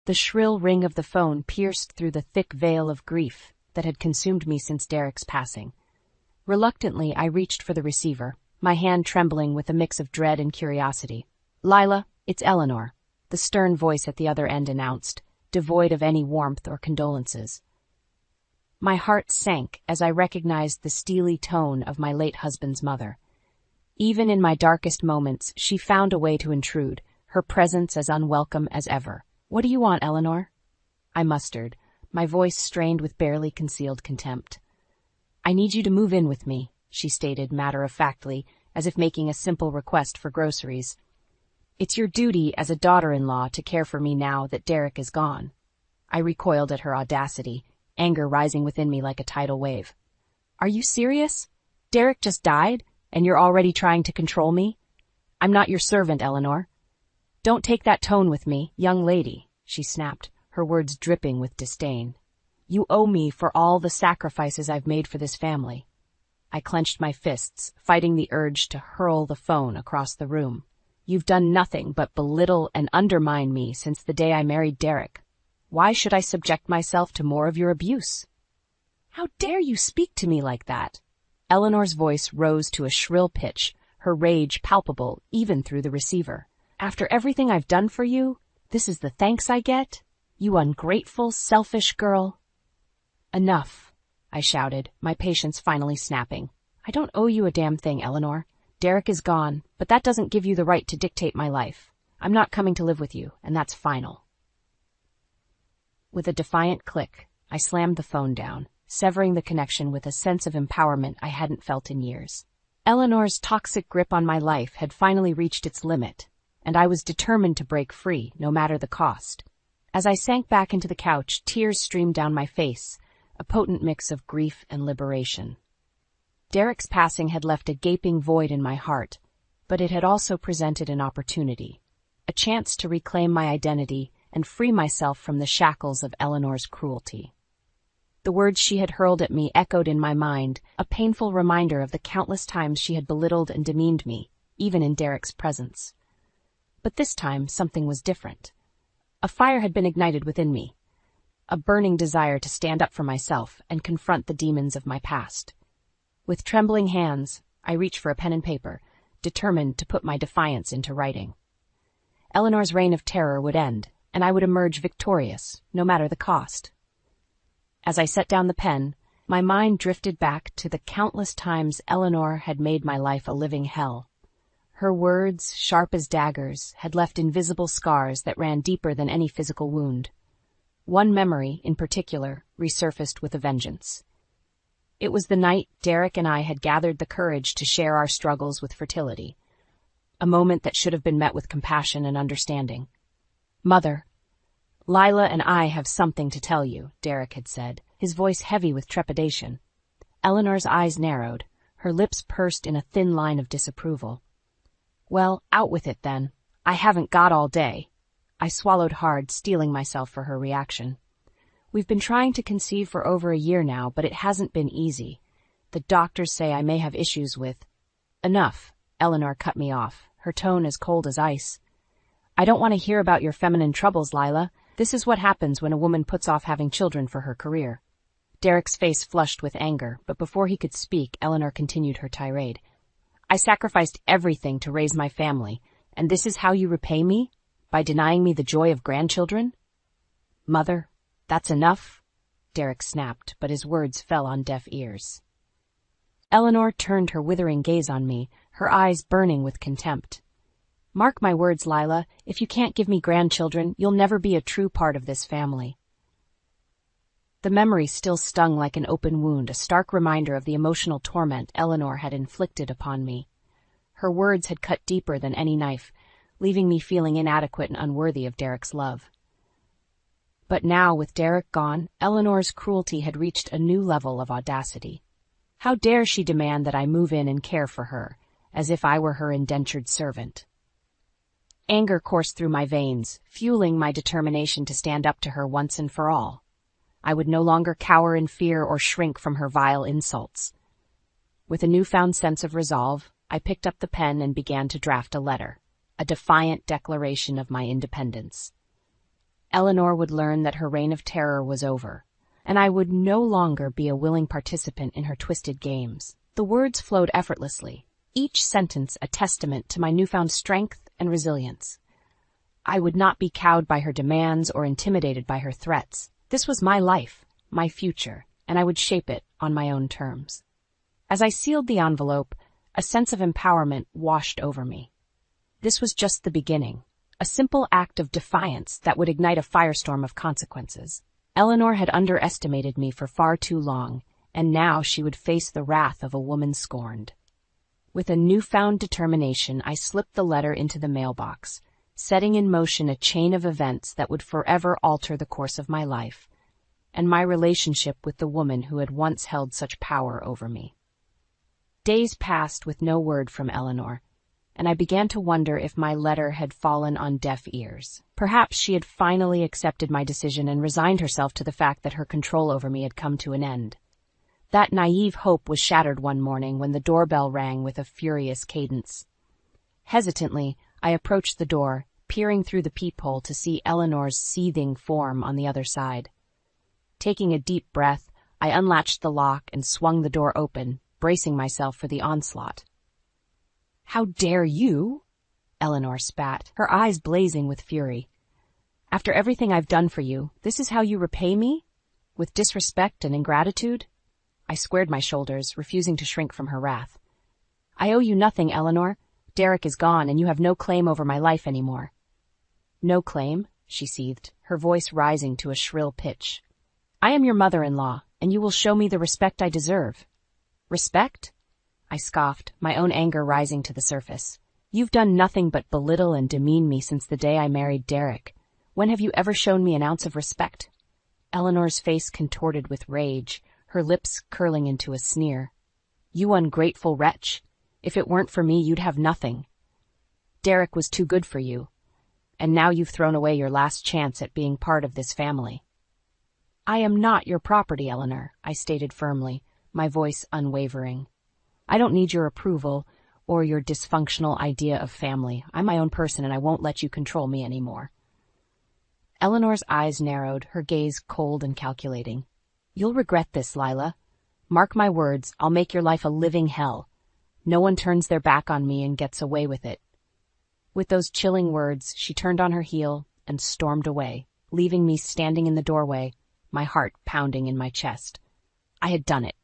The shrill ring of the phone pierced through the thick veil of grief that had consumed me since Derek's passing. Reluctantly, I reached for the receiver, my hand trembling with a mix of dread and curiosity. "Lila, it's Eleanor," the stern voice at the other end announced, devoid of any warmth or condolences. My heart sank as I recognized the steely tone of my late husband's mother. Even in my darkest moments, she found a way to intrude, her presence as unwelcome as ever. "What do you want, Eleanor?" I mustered, my voice strained with barely concealed contempt. "I need you to move in with me," she stated matter-of-factly, as if making a simple request for groceries. "It's your duty as a daughter-in-law to care for me now that Derek is gone." I recoiled at her audacity, anger rising within me like a tidal wave. "Are you serious? Derek just died, and you're already trying to control me? I'm not your servant, Eleanor." "Don't take that tone with me, young lady," she snapped, her words dripping with disdain. "You owe me for all the sacrifices I've made for this family." I clenched my fists, fighting the urge to hurl the phone across the room. "You've done nothing but belittle and undermine me since the day I married Derek. Why should I subject myself to more of your abuse?" "How dare you speak to me like that?" Eleanor's voice rose to a shrill pitch, her rage palpable even through the receiver. "After everything I've done for you, this is the thanks I get? You ungrateful, selfish girl." "Enough," I shouted, my patience finally snapping. "I don't owe you a damn thing, Eleanor. Derek is gone, but that doesn't give you the right to dictate my life. I'm not coming to live with you, and that's final." With a defiant click, I slammed the phone down, severing the connection with a sense of empowerment I hadn't felt in years. Eleanor's toxic grip on my life had finally reached its limit, and I was determined to break free, no matter the cost. As I sank back into the couch, tears streamed down my face, a potent mix of grief and liberation. Derek's passing had left a gaping void in my heart, but it had also presented an opportunity, a chance to reclaim my identity and free myself from the shackles of Eleanor's cruelty. The words she had hurled at me echoed in my mind, a painful reminder of the countless times she had belittled and demeaned me, even in Derek's presence. But this time, something was different. A fire had been ignited within me, a burning desire to stand up for myself and confront the demons of my past. With trembling hands, I reached for a pen and paper, determined to put my defiance into writing. Eleanor's reign of terror would end, and I would emerge victorious, no matter the cost. As I set down the pen, my mind drifted back to the countless times Eleanor had made my life a living hell. Her words, sharp as daggers, had left invisible scars that ran deeper than any physical wound. One memory, in particular, resurfaced with a vengeance. It was the night Derek and I had gathered the courage to share our struggles with fertility, a moment that should have been met with compassion and understanding. "Mother, Lila and I have something to tell you," Derek had said, his voice heavy with trepidation. Eleanor's eyes narrowed, her lips pursed in a thin line of disapproval. "Well, out with it then. I haven't got all day." I swallowed hard, steeling myself for her reaction. "We've been trying to conceive for over a year now, but it hasn't been easy. The doctors say I may have issues with—" "Enough," Eleanor cut me off, her tone as cold as ice. "I don't want to hear about your feminine troubles, Lila. This is what happens when a woman puts off having children for her career." Derek's face flushed with anger, but before he could speak, Eleanor continued her tirade. "I sacrificed everything to raise my family, and this is how you repay me? By denying me the joy of grandchildren?" "Mother, that's enough," Derek snapped, but his words fell on deaf ears. Eleanor turned her withering gaze on me, her eyes burning with contempt. "Mark my words, Lila, if you can't give me grandchildren, you'll never be a true part of this family." The memory still stung like an open wound, a stark reminder of the emotional torment Eleanor had inflicted upon me. Her words had cut deeper than any knife, leaving me feeling inadequate and unworthy of Derek's love. But now, with Derek gone, Eleanor's cruelty had reached a new level of audacity. How dare she demand that I move in and care for her, as if I were her indentured servant? Anger coursed through my veins, fueling my determination to stand up to her once and for all. I would no longer cower in fear or shrink from her vile insults. With a newfound sense of resolve, I picked up the pen and began to draft a letter, a defiant declaration of my independence. Eleanor would learn that her reign of terror was over, and I would no longer be a willing participant in her twisted games. The words flowed effortlessly, each sentence a testament to my newfound strength and resilience. I would not be cowed by her demands or intimidated by her threats. This was my life, my future, and I would shape it on my own terms. As I sealed the envelope, a sense of empowerment washed over me. This was just the beginning, a simple act of defiance that would ignite a firestorm of consequences. Eleanor had underestimated me for far too long, and now she would face the wrath of a woman scorned. With a newfound determination, I slipped the letter into the mailbox, setting in motion a chain of events that would forever alter the course of my life and my relationship with the woman who had once held such power over me. Days passed with no word from Eleanor, and I began to wonder if my letter had fallen on deaf ears. Perhaps she had finally accepted my decision and resigned herself to the fact that her control over me had come to an end. That naive hope was shattered one morning when the doorbell rang with a furious cadence. Hesitantly, I approached the door, peering through the peephole to see Eleanor's seething form on the other side. Taking a deep breath, I unlatched the lock and swung the door open, bracing myself for the onslaught. "How dare you?" Eleanor spat, her eyes blazing with fury. "After everything I've done for you, this is how you repay me? With disrespect and ingratitude?" I squared my shoulders, refusing to shrink from her wrath. "I owe you nothing, Eleanor. Derek is gone, and you have no claim over my life anymore." "No claim?" she seethed, her voice rising to a shrill pitch. "I am your mother-in-law, and you will show me the respect I deserve." "Respect?" I scoffed, my own anger rising to the surface. "You've done nothing but belittle and demean me since the day I married Derek. When have you ever shown me an ounce of respect?" Eleanor's face contorted with rage, her lips curling into a sneer. "You ungrateful wretch! If it weren't for me, you'd have nothing. Derek was too good for you, and now you've thrown away your last chance at being part of this family." "I am not your property, Eleanor," I stated firmly, my voice unwavering. "I don't need your approval or your dysfunctional idea of family. I'm my own person, and I won't let you control me anymore." Eleanor's eyes narrowed, her gaze cold and calculating. "You'll regret this, Lila. Mark my words, I'll make your life a living hell. No one turns their back on me and gets away with it." With those chilling words, she turned on her heel and stormed away, leaving me standing in the doorway, my heart pounding in my chest. I had done it.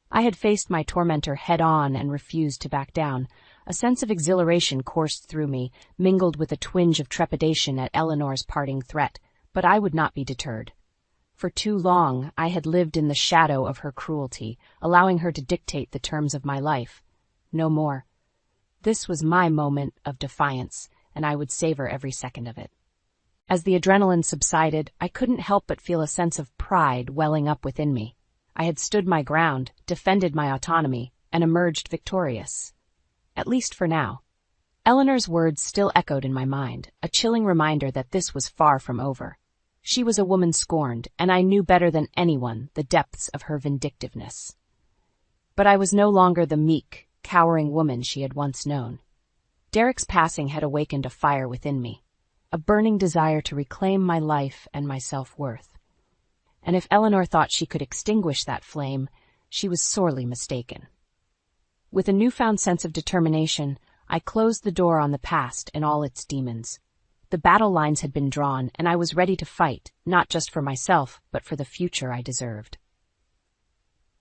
I had faced my tormentor head-on and refused to back down. A sense of exhilaration coursed through me, mingled with a twinge of trepidation at Eleanor's parting threat, but I would not be deterred. For too long, I had lived in the shadow of her cruelty, allowing her to dictate the terms of my life. No more. This was my moment of defiance, and I would savor every second of it. As the adrenaline subsided, I couldn't help but feel a sense of pride welling up within me. I had stood my ground, defended my autonomy, and emerged victorious. At least for now. Eleanor's words still echoed in my mind, a chilling reminder that this was far from over. She was a woman scorned, and I knew better than anyone the depths of her vindictiveness. But I was no longer the meek, cowering woman she had once known. Derek's passing had awakened a fire within me, a burning desire to reclaim my life and my self-worth. And if Eleanor thought she could extinguish that flame, she was sorely mistaken. With a newfound sense of determination, I closed the door on the past and all its demons. The battle lines had been drawn, and I was ready to fight, not just for myself, but for the future I deserved.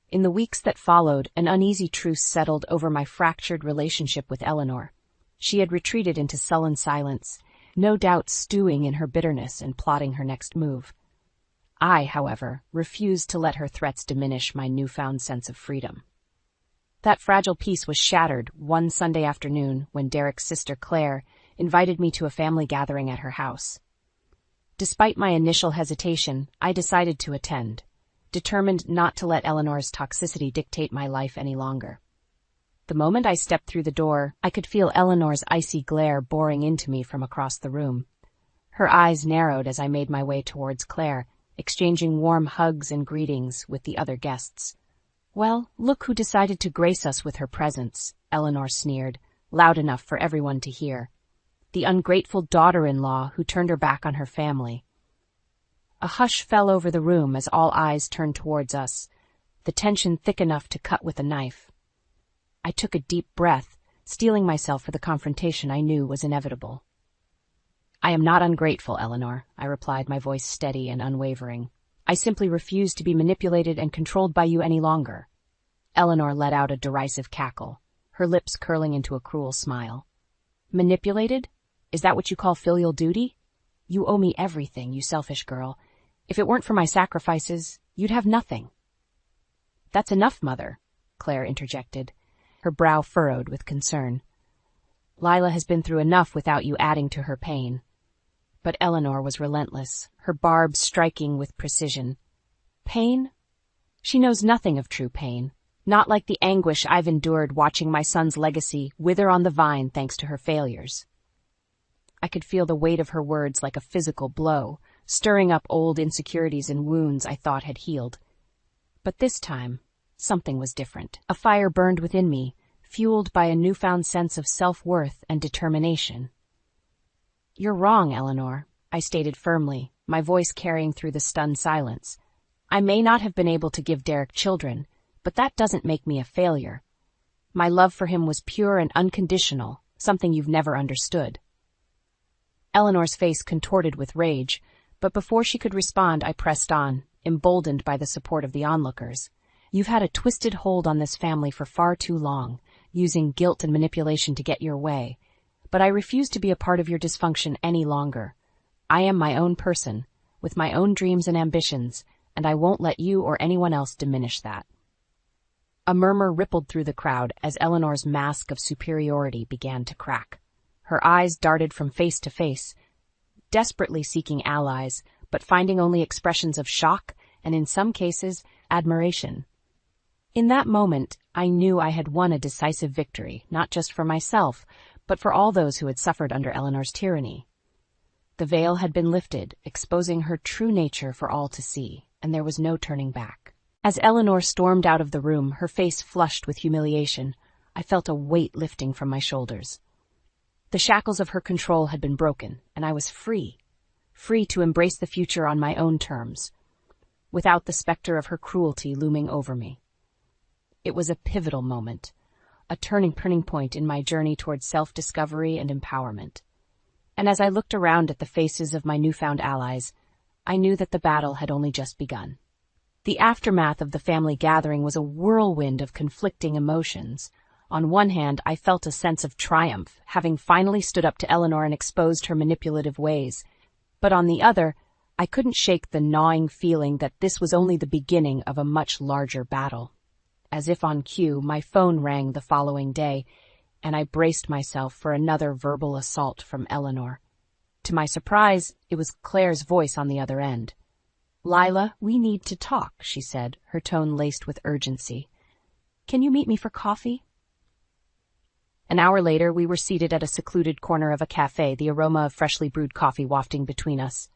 In the weeks that followed, an uneasy truce settled over my fractured relationship with Eleanor. She had retreated into sullen silence, no doubt stewing in her bitterness and plotting her next move. I, however, refused to let her threats diminish my newfound sense of freedom. That fragile peace was shattered one Sunday afternoon when Derek's sister Claire invited me to a family gathering at her house. Despite my initial hesitation, I decided to attend, determined not to let Eleanor's toxicity dictate my life any longer. The moment I stepped through the door, I could feel Eleanor's icy glare boring into me from across the room. Her eyes narrowed as I made my way towards Claire, exchanging warm hugs and greetings with the other guests. "Well, look who decided to grace us with her presence," Eleanor sneered, loud enough for everyone to hear. "The ungrateful daughter-in-law who turned her back on her family." A hush fell over the room as all eyes turned towards us, the tension thick enough to cut with a knife. I took a deep breath, steeling myself for the confrontation I knew was inevitable. "I am not ungrateful, Eleanor," I replied, my voice steady and unwavering. "I simply refuse to be manipulated and controlled by you any longer." Eleanor let out a derisive cackle, her lips curling into a cruel smile. "Manipulated? Is that what you call filial duty? You owe me everything, you selfish girl. If it weren't for my sacrifices, you'd have nothing." "That's enough, Mother," Claire interjected, her brow furrowed with concern. "Lila has been through enough without you adding to her pain." But Eleanor was relentless, her barbs striking with precision. "Pain? She knows nothing of true pain, not like the anguish I've endured watching my son's legacy wither on the vine thanks to her failures." I could feel the weight of her words like a physical blow, stirring up old insecurities and wounds I thought had healed. But this time, something was different. A fire burned within me, fueled by a newfound sense of self-worth and determination. "You're wrong, Eleanor," I stated firmly, my voice carrying through the stunned silence. "I may not have been able to give Derek children, but that doesn't make me a failure. My love for him was pure and unconditional, something you've never understood." Eleanor's face contorted with rage, but before she could respond, I pressed on, emboldened by the support of the onlookers. "You've had a twisted hold on this family for far too long, using guilt and manipulation to get your way. But I refuse to be a part of your dysfunction any longer. I am my own person, with my own dreams and ambitions, and I won't let you or anyone else diminish that." A murmur rippled through the crowd as Eleanor's mask of superiority began to crack. Her eyes darted from face to face, desperately seeking allies, but finding only expressions of shock and, in some cases, admiration. In that moment, I knew I had won a decisive victory, not just for myself, but for all those who had suffered under Eleanor's tyranny. The veil had been lifted, exposing her true nature for all to see, and there was no turning back. As Eleanor stormed out of the room, her face flushed with humiliation, I felt a weight lifting from my shoulders. The shackles of her control had been broken, and I was free to embrace the future on my own terms, without the specter of her cruelty looming over me. It was a pivotal moment, a turning point in my journey towards self-discovery and empowerment. And as I looked around at the faces of my newfound allies, I knew that the battle had only just begun. The aftermath of the family gathering was a whirlwind of conflicting emotions. On one hand, I felt a sense of triumph, having finally stood up to Eleanor and exposed her manipulative ways. But on the other, I couldn't shake the gnawing feeling that this was only the beginning of a much larger battle. As if on cue, my phone rang the following day, and I braced myself for another verbal assault from Eleanor. To my surprise, it was Claire's voice on the other end. "Lila, we need to talk," she said, her tone laced with urgency. "Can you meet me for coffee?" An hour later, we were seated at a secluded corner of a cafe, the aroma of freshly brewed coffee wafting between us.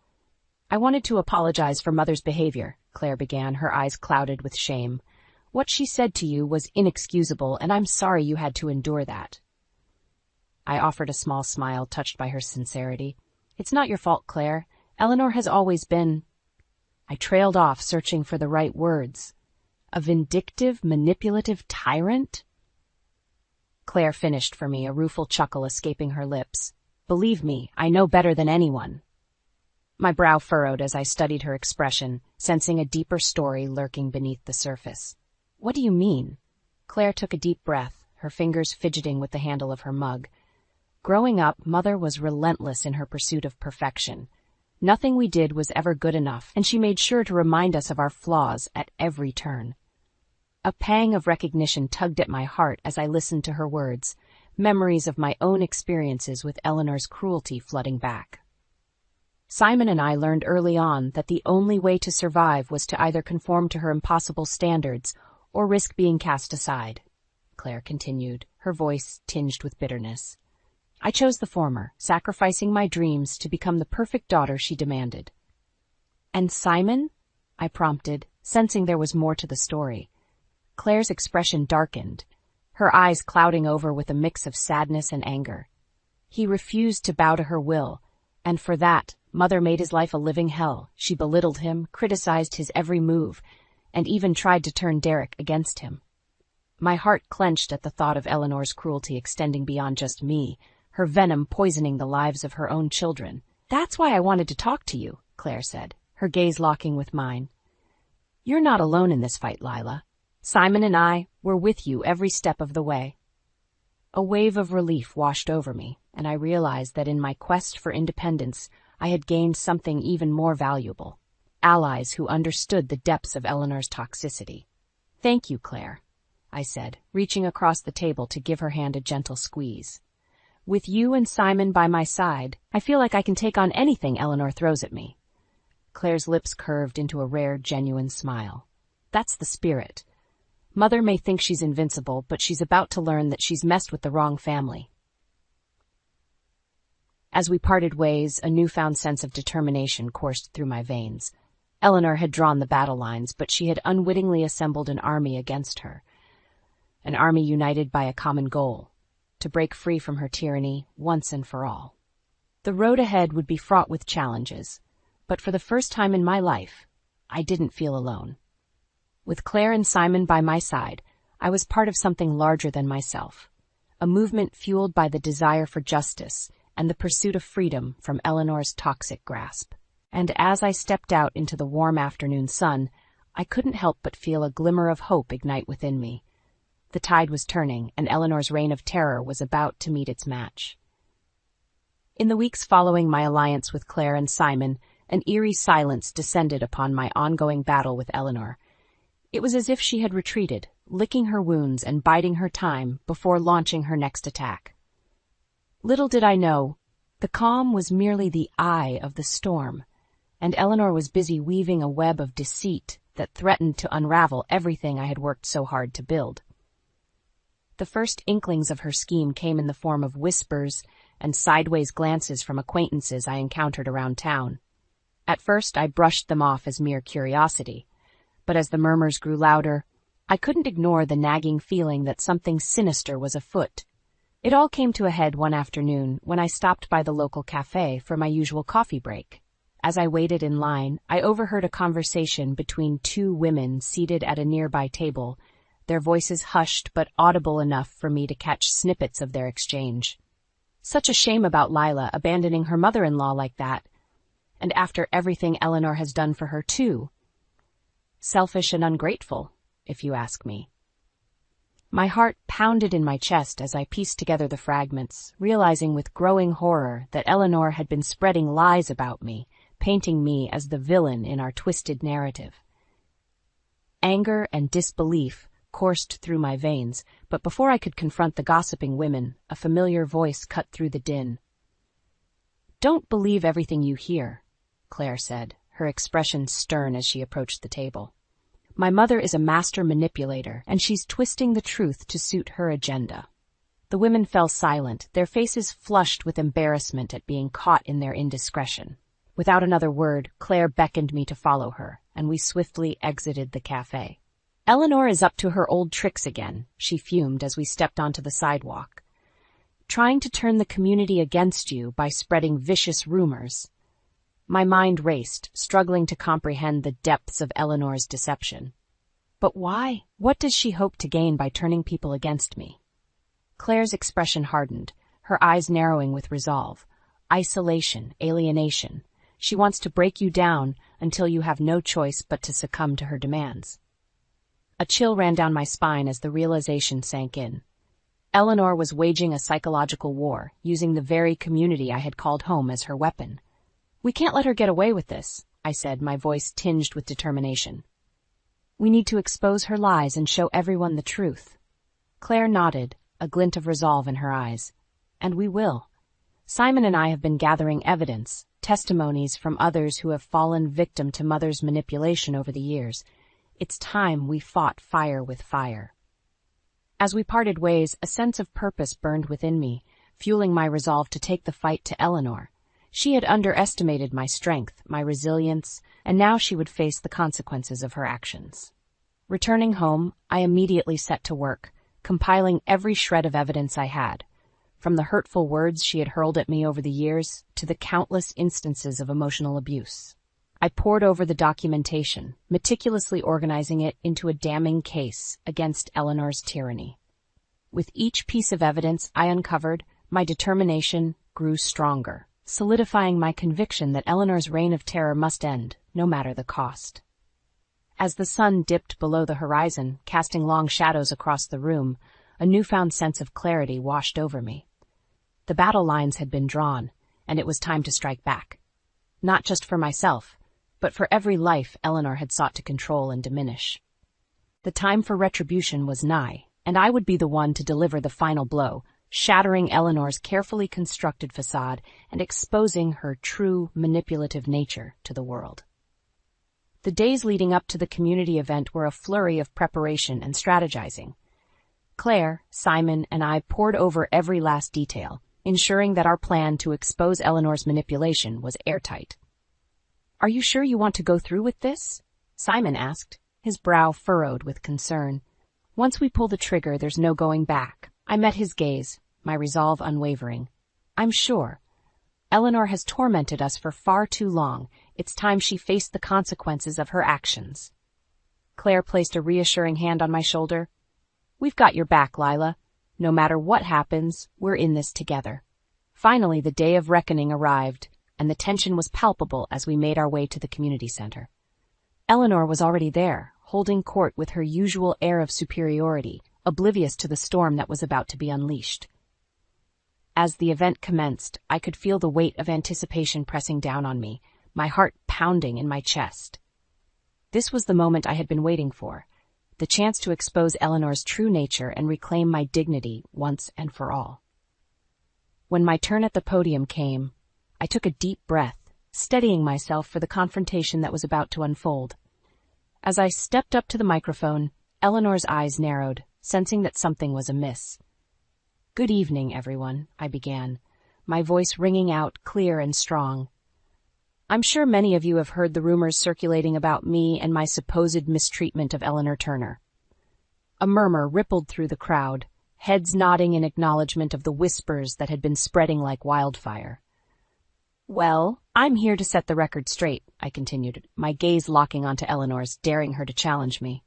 "I wanted to apologize for Mother's behavior," Claire began, her eyes clouded with shame. "What she said to you was inexcusable, and I'm sorry you had to endure that." I offered a small smile, touched by her sincerity. "It's not your fault, Claire. Eleanor has always been—" I trailed off, searching for the right words. "A vindictive, manipulative tyrant?" Claire finished for me, a rueful chuckle escaping her lips. "Believe me, I know better than anyone." My brow furrowed as I studied her expression, sensing a deeper story lurking beneath the surface. "What do you mean?" Claire took a deep breath, her fingers fidgeting with the handle of her mug. Growing up, Mother was relentless in her pursuit of perfection. Nothing we did was ever good enough, and she made sure to remind us of our flaws at every turn. A pang of recognition tugged at my heart as I listened to her words, memories of my own experiences with Eleanor's cruelty flooding back. Simon and I learned early on that the only way to survive was to either conform to her impossible standards or risk being cast aside, Claire continued, her voice tinged with bitterness. I chose the former, sacrificing my dreams to become the perfect daughter she demanded. "And Simon?" I prompted, sensing there was more to the story. Claire's expression darkened, her eyes clouding over with a mix of sadness and anger. "He refused to bow to her will, and for that, Mother made his life a living hell. She belittled him, criticized his every move, and even tried to turn Derek against him. My heart clenched at the thought of Eleanor's cruelty extending beyond just me, her venom poisoning the lives of her own children. "That's why I wanted to talk to you," Claire said, her gaze locking with mine. "You're not alone in this fight, Lila. Simon and I were with you every step of the way." A wave of relief washed over me, and I realized that in my quest for independence, I had gained something even more valuable: allies who understood the depths of Eleanor's toxicity. "Thank you, Claire," I said, reaching across the table to give her hand a gentle squeeze. "With you and Simon by my side, I feel like I can take on anything Eleanor throws at me." Claire's lips curved into a rare, genuine smile. "That's the spirit. Mother may think she's invincible, but she's about to learn that she's messed with the wrong family." As we parted ways, a newfound sense of determination coursed through my veins. Eleanor had drawn the battle lines, but she had unwittingly assembled an army against her. An army united by a common goal: to break free from her tyranny once and for all. The road ahead would be fraught with challenges, but for the first time in my life, I didn't feel alone. With Claire and Simon by my side, I was part of something larger than myself, a movement fueled by the desire for justice and the pursuit of freedom from Eleanor's toxic grasp. And as I stepped out into the warm afternoon sun, I couldn't help but feel a glimmer of hope ignite within me. The tide was turning, and Eleanor's reign of terror was about to meet its match. In the weeks following my alliance with Claire and Simon, an eerie silence descended upon my ongoing battle with Eleanor. It was as if she had retreated, licking her wounds and biding her time before launching her next attack. Little did I know, the calm was merely the eye of the storm, and Eleanor was busy weaving a web of deceit that threatened to unravel everything I had worked so hard to build. The first inklings of her scheme came in the form of whispers and sideways glances from acquaintances I encountered around town. At first, I brushed them off as mere curiosity, but as the murmurs grew louder, I couldn't ignore the nagging feeling that something sinister was afoot. It all came to a head one afternoon when I stopped by the local cafe for my usual coffee break. As I waited in line, I overheard a conversation between two women seated at a nearby table, their voices hushed but audible enough for me to catch snippets of their exchange. "Such a shame about Lila abandoning her mother-in-law like that. And after everything Eleanor has done for her, too. Selfish and ungrateful, if you ask me." My heart pounded in my chest as I pieced together the fragments, realizing with growing horror that Eleanor had been spreading lies about me, painting me as the villain in our twisted narrative. Anger and disbelief coursed through my veins, but before I could confront the gossiping women, a familiar voice cut through the din. "Don't believe everything you hear," Claire said, her expression stern as she approached the table. "My mother is a master manipulator, and she's twisting the truth to suit her agenda." The women fell silent, their faces flushed with embarrassment at being caught in their indiscretion. Without another word, Claire beckoned me to follow her, and we swiftly exited the cafe. "Eleanor is up to her old tricks again," she fumed as we stepped onto the sidewalk. "Trying to turn the community against you by spreading vicious rumors." My mind raced, struggling to comprehend the depths of Eleanor's deception. But why? What does she hope to gain by turning people against me? Claire's expression hardened, her eyes narrowing with resolve. Isolation, alienation. She wants to break you down until you have no choice but to succumb to her demands. A chill ran down my spine as the realization sank in. Eleanor was waging a psychological war, using the very community I had called home as her weapon. "We can't let her get away with this," I said, my voice tinged with determination. "We need to expose her lies and show everyone the truth." Claire nodded, a glint of resolve in her eyes. "And we will. Simon and I have been gathering evidence, testimonies from others who have fallen victim to Mother's manipulation over the years. It's time we fought fire with fire." As we parted ways, a sense of purpose burned within me, fueling my resolve to take the fight to Eleanor. She had underestimated my strength, my resilience, and now she would face the consequences of her actions. Returning home, I immediately set to work, compiling every shred of evidence I had. from the hurtful words she had hurled at me over the years to the countless instances of emotional abuse. I pored over the documentation, meticulously organizing it into a damning case against Eleanor's tyranny. With each piece of evidence I uncovered, my determination grew stronger, solidifying my conviction that Eleanor's reign of terror must end, no matter the cost. As the sun dipped below the horizon, casting long shadows across the room, a newfound sense of clarity washed over me. The battle lines had been drawn, and it was time to strike back. Not just for myself, but for every life Eleanor had sought to control and diminish. The time for retribution was nigh, and I would be the one to deliver the final blow, shattering Eleanor's carefully constructed facade and exposing her true manipulative nature to the world. The days leading up to the community event were a flurry of preparation and strategizing. Claire, Simon, and I pored over every last detail, ensuring that our plan to expose Eleanor's manipulation was airtight. "Are you sure you want to go through with this?" Simon asked, his brow furrowed with concern. "Once we pull the trigger, there's no going back." I met his gaze, my resolve unwavering. "I'm sure. Eleanor has tormented us for far too long. It's time she faced the consequences of her actions." Claire placed a reassuring hand on my shoulder. "We've got your back, Lila. No matter what happens, we're in this together." Finally, the day of reckoning arrived, and the tension was palpable as we made our way to the community center. Eleanor was already there, holding court with her usual air of superiority, oblivious to the storm that was about to be unleashed. As the event commenced, I could feel the weight of anticipation pressing down on me, my heart pounding in my chest. This was the moment I had been waiting for, the chance to expose Eleanor's true nature and reclaim my dignity once and for all. When my turn at the podium came, I took a deep breath, steadying myself for the confrontation that was about to unfold. As I stepped up to the microphone, Eleanor's eyes narrowed, sensing that something was amiss. "Good evening, everyone," I began, my voice ringing out clear and strong. "I'm sure many of you have heard the rumors circulating about me and my supposed mistreatment of Eleanor Turner." A murmur rippled through the crowd, heads nodding in acknowledgement of the whispers that had been spreading like wildfire. "Well, I'm here to set the record straight," I continued, my gaze locking onto Eleanor's, daring her to challenge me.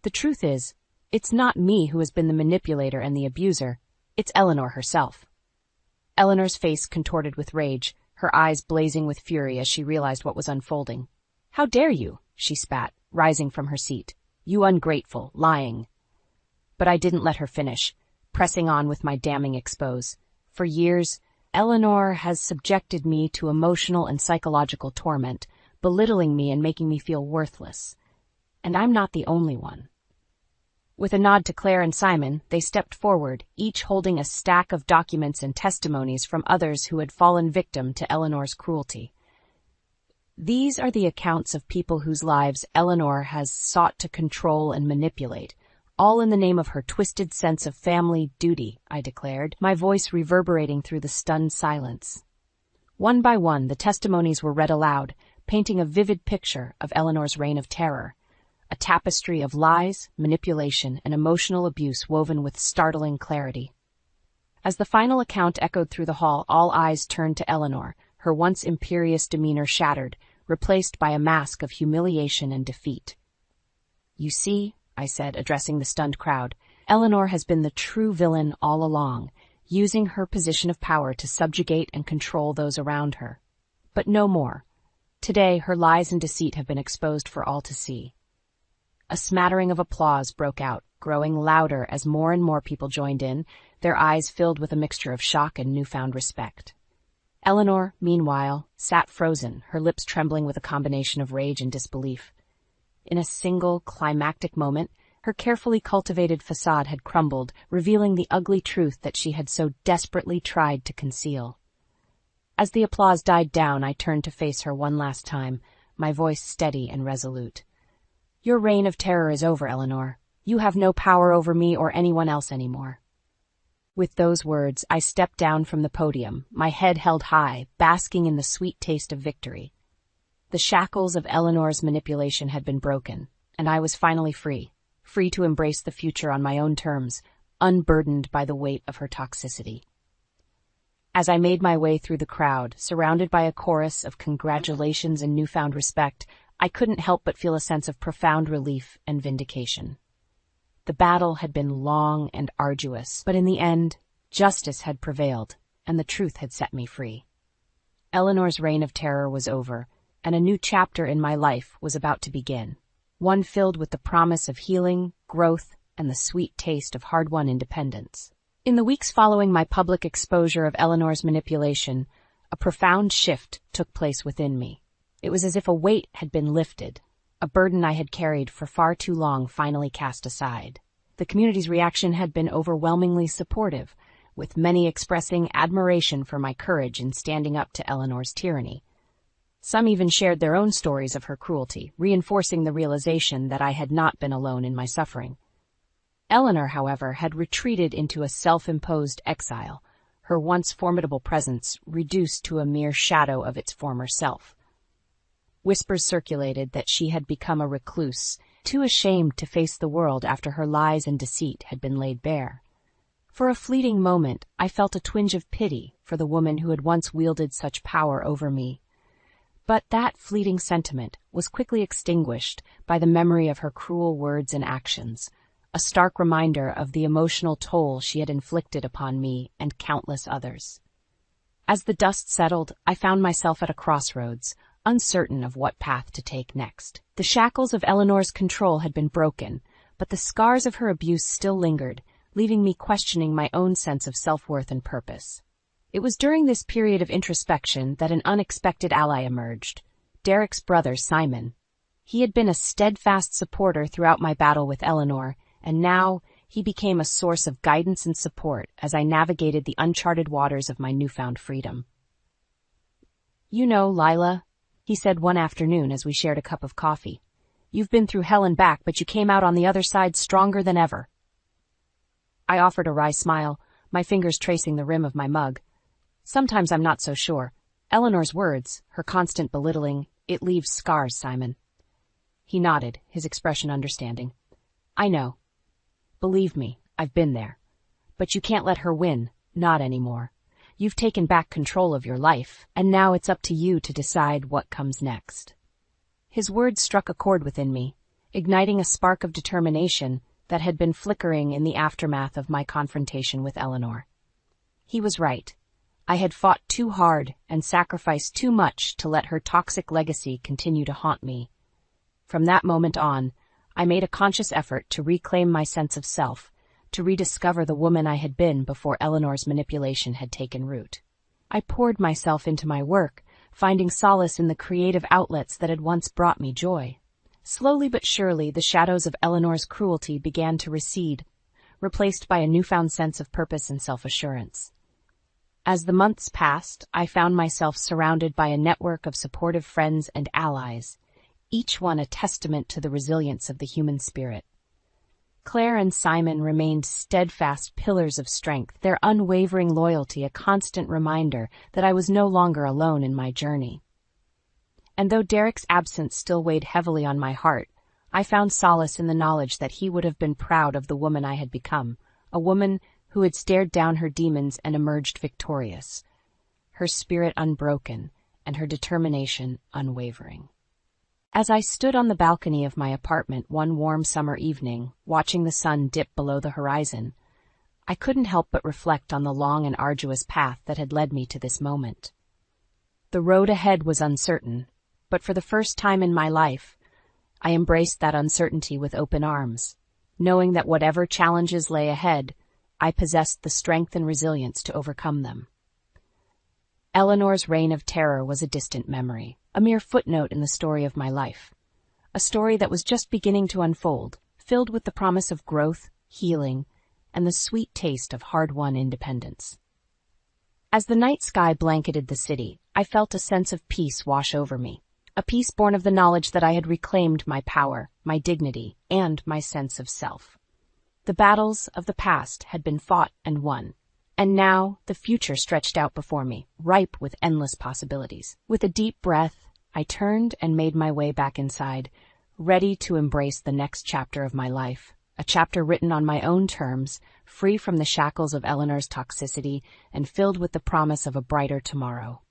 "The truth is, it's not me who has been the manipulator and the abuser. It's Eleanor herself." Eleanor's face contorted with rage, her eyes blazing with fury as she realized what was unfolding. "How dare you?" she spat, rising from her seat. "You ungrateful, lying." But I didn't let her finish, pressing on with my damning expose. For years, Eleanor has subjected me to emotional and psychological torment, belittling me and making me feel worthless. And I'm not the only one. With a nod to Claire and Simon, they stepped forward, each holding a stack of documents and testimonies from others who had fallen victim to Eleanor's cruelty. "These are the accounts of people whose lives Eleanor has sought to control and manipulate, all in the name of her twisted sense of family duty," I declared, my voice reverberating through the stunned silence. One by one, the testimonies were read aloud, painting a vivid picture of Eleanor's reign of terror, a tapestry of lies, manipulation, and emotional abuse woven with startling clarity. As the final account echoed through the hall, all eyes turned to Eleanor, her once imperious demeanor shattered, replaced by a mask of humiliation and defeat. "You see," I said, addressing the stunned crowd, "Eleanor has been the true villain all along, using her position of power to subjugate and control those around her. But no more. Today, her lies and deceit have been exposed for all to see." A smattering of applause broke out, growing louder as more and more people joined in, their eyes filled with a mixture of shock and newfound respect. Eleanor, meanwhile, sat frozen, her lips trembling with a combination of rage and disbelief. In a single, climactic moment, her carefully cultivated facade had crumbled, revealing the ugly truth that she had so desperately tried to conceal. As the applause died down, I turned to face her one last time, my voice steady and resolute. "Your reign of terror is over, Eleanor. You have no power over me or anyone else anymore." With those words, I stepped down from the podium, my head held high, basking in the sweet taste of victory. The shackles of Eleanor's manipulation had been broken, and I was finally free to embrace the future on my own terms, unburdened by the weight of her toxicity. As I made my way through the crowd, surrounded by a chorus of congratulations and newfound respect, I couldn't help but feel a sense of profound relief and vindication. The battle had been long and arduous, but in the end, justice had prevailed, and the truth had set me free. Eleanor's reign of terror was over, and a new chapter in my life was about to begin, one filled with the promise of healing, growth, and the sweet taste of hard-won independence. In the weeks following my public exposure of Eleanor's manipulation, a profound shift took place within me. It was as if a weight had been lifted, a burden I had carried for far too long finally cast aside. The community's reaction had been overwhelmingly supportive, with many expressing admiration for my courage in standing up to Eleanor's tyranny. Some even shared their own stories of her cruelty, reinforcing the realization that I had not been alone in my suffering. Eleanor, however, had retreated into a self-imposed exile, her once formidable presence reduced to a mere shadow of its former self. Whispers circulated that she had become a recluse, too ashamed to face the world after her lies and deceit had been laid bare. For a fleeting moment, I felt a twinge of pity for the woman who had once wielded such power over me. But that fleeting sentiment was quickly extinguished by the memory of her cruel words and actions, a stark reminder of the emotional toll she had inflicted upon me and countless others. As the dust settled, I found myself at a crossroads, uncertain of what path to take next. The shackles of Eleanor's control had been broken, but the scars of her abuse still lingered, leaving me questioning my own sense of self-worth and purpose. It was during this period of introspection that an unexpected ally emerged, Derek's brother Simon. He had been a steadfast supporter throughout my battle with Eleanor, and now he became a source of guidance and support as I navigated the uncharted waters of my newfound freedom. "You know, Lila," he said one afternoon as we shared a cup of coffee, "you've been through hell and back, but you came out on the other side stronger than ever." I offered a wry smile, my fingers tracing the rim of my mug. "Sometimes I'm not so sure. Eleanor's words, her constant belittling, it leaves scars, Simon." He nodded, his expression understanding. "I know. Believe me, I've been there. But you can't let her win, not anymore. You've taken back control of your life, and now it's up to you to decide what comes next." His words struck a chord within me, igniting a spark of determination that had been flickering in the aftermath of my confrontation with Eleanor. He was right. I had fought too hard and sacrificed too much to let her toxic legacy continue to haunt me. From that moment on, I made a conscious effort to reclaim my sense of self, to rediscover the woman I had been before Eleanor's manipulation had taken root. I poured myself into my work, finding solace in the creative outlets that had once brought me joy. Slowly but surely, the shadows of Eleanor's cruelty began to recede, replaced by a newfound sense of purpose and self-assurance. As the months passed, I found myself surrounded by a network of supportive friends and allies, each one a testament to the resilience of the human spirit. Claire and Simon remained steadfast pillars of strength, their unwavering loyalty a constant reminder that I was no longer alone in my journey. And though Derek's absence still weighed heavily on my heart, I found solace in the knowledge that he would have been proud of the woman I had become, a woman who had stared down her demons and emerged victorious, her spirit unbroken and her determination unwavering. As I stood on the balcony of my apartment one warm summer evening, watching the sun dip below the horizon, I couldn't help but reflect on the long and arduous path that had led me to this moment. The road ahead was uncertain, but for the first time in my life, I embraced that uncertainty with open arms, knowing that whatever challenges lay ahead, I possessed the strength and resilience to overcome them. Eleanor's reign of terror was a distant memory, a mere footnote in the story of my life, a story that was just beginning to unfold, filled with the promise of growth, healing, and the sweet taste of hard-won independence. As the night sky blanketed the city, I felt a sense of peace wash over me, a peace born of the knowledge that I had reclaimed my power, my dignity, and my sense of self. The battles of the past had been fought and won, and now the future stretched out before me, ripe with endless possibilities. With a deep breath, I turned and made my way back inside, ready to embrace the next chapter of my life, a chapter written on my own terms, free from the shackles of Eleanor's toxicity and filled with the promise of a brighter tomorrow.